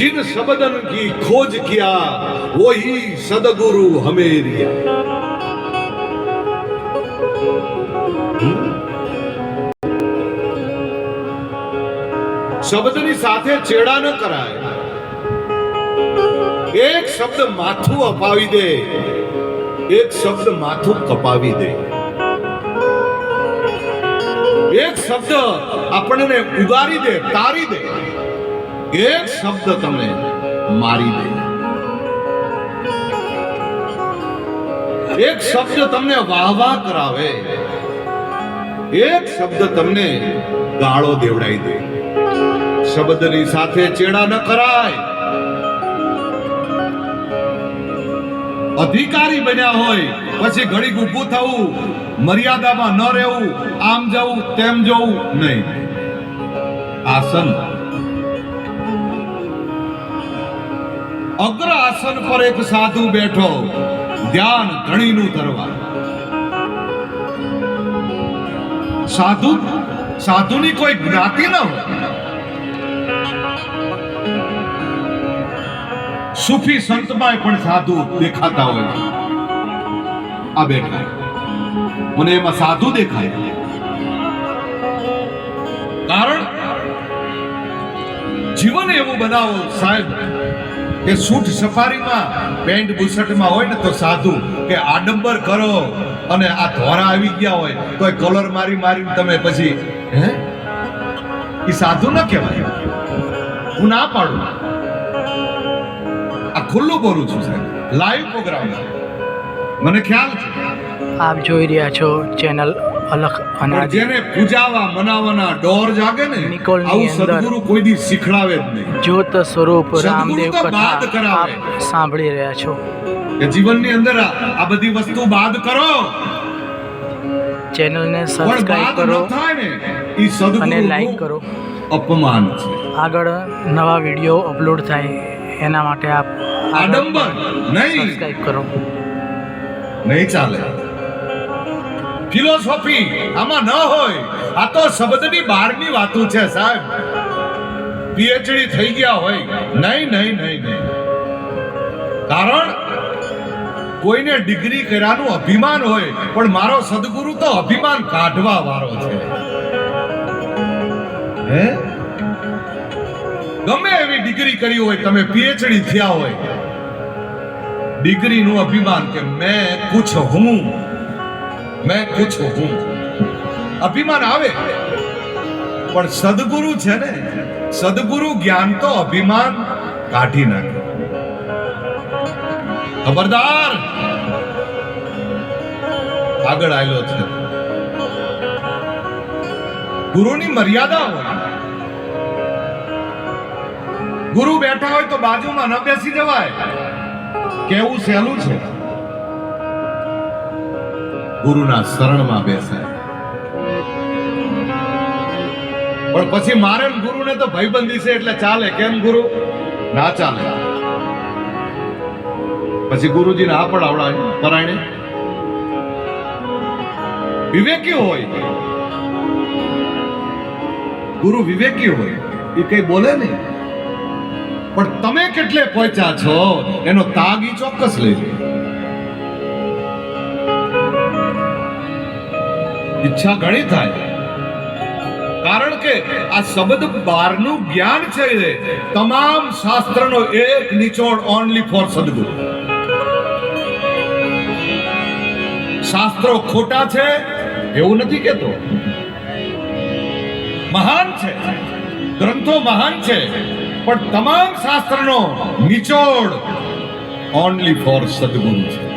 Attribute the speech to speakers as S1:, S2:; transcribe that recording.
S1: जिन शब्दन की खोज किया वो ही सदगुरु हमें रिया। શબ્દની સાથે ચેડા ન કરાય. એક શબ્દ માથું અપાવી દે, એક શબ્દ માથું કપાવી દે. એક શબ્દ આપણને ઉગારી દે, તારી દે. એક શબ્દ તમને મારી દે. એક શબ્દ તમને વાહવાહ કરાવે, એક શબ્દ તમને ગાળો દેવડાવી દે. શબ્દની સાથે ચેડા ન કરાય. અધિકારી બન્યા હોય પછી ઘડીક ઊભું થવું, મર્યાદામાં ન રહેવું, આમ જવું તેમ જવું નહીં. આસન, અગ્ર આસન પર એક સાધુ બેઠો, ધ્યાન ધણીનું ધરવા. સાધુની કોઈ જ્ઞાતિ ન હોય. સૂફી સંતમાં પણ સાધુ દેખાતા હોય. આ બેઠા, મને એમાં સાધુ દેખાય. કારણ જીવન એવું બનાવો સાહેબ કે સૂટ સફારીમાં પેન્ટ બુશર્ટમાં હોય ને તો સાધુ, કે આડંબર કરો અને આ ધોરા આવી ગયા હોય તો કલર મારી તમે પછી એ સાધુ ન કહેવાય. હું ના પાડું, આ ખુલ્લું બોલું છું સાહેબ, લાઈવ પ્રોગ્રામ મને ખ્યાલ છે.
S2: આપ જોઈ રહ્યા છો ચેનલ અલખ અનાજ.
S1: જેને પૂજાવા મનાવાના ડોર જાગે ને, આવું સદગુરુ કોઈ દી શીખડાવે જ નહીં.
S2: જ્યોત સ્વરૂપ રામદેવ કથા આપ સાંભળી રહ્યા છો.
S1: કે જીવનની અંદર આ બધી વસ્તુ બાદ કરો.
S2: ચેનલને સબસ્ક્રાઇબ કરો અને લાઈક કરો.
S1: અપમાન છે.
S2: આગળ નવા વિડીયો અપલોડ થાય એના માટે આપ
S1: આડંબર નહીં,
S2: સબસ્ક્રાઇબ કરો.
S1: નહીં ચાલે. ફિલોસોફી આમાં ન હોય. આ તો શબ્દની બહારની વાતો છે સાહેબ. પીએચડી થઈ ગયા હોય નહીં. કારણ કોઈને ડિગ્રી કર્યાનું અભિમાન હોય, પણ મારો સદગુરુ તો અભિમાન કાઢવા વાળો છે. હે, ગમે એવી ડિગ્રી કરી હોય, તમે પીએચડી થયા હોય, ડિગ્રીનું અભિમાન કે મેં કુછ હું, અભિમાન આવે. પણ સદગુરુ છે ને, સદગુરુ જ્ઞાન તો અભિમાન કાઢી નાખે. ખબરદાર, આગળ આવેલો છે. ગુરુની મર્યાદા હોય. ગુરુ બેઠા હોય તો બાજુમાં ન બેસી જવાય. કેવું સહેલું છે. ગુરુના શરણમાં બેસાય. પણ પછી મારે ગુરુને તો ભાઈબંધી છે એટલે ચાલે. કેમ ગુરુ? ના ચાલે. પછી ગુરુજીને આ પણ આવડાય પરાયણે. વિવેકી હોય, ગુરુ વિવેકી હોય, એ કઈ બોલે નહીં. પણ તમે કેટલે પહોંચ્યા છો એનો તાગ ઈ ચોક્કસ લેજો. ઈચ્છા ઘણી થાય. કારણ કે આ શબ્દ બહારનું જ્ઞાન છે. તમામ શાસ્ત્રનો એક નિચોડ ઓનલી ફોર સદગુરુ. શાસ્ત્રો ખોટા છે એવું નથી કેતો. મહાન છે, ગ્રંથો મહાન છે, પણ તમામ શાસ્ત્રનો નિચોડ ઓનલી ફોર સદગુરુ છે.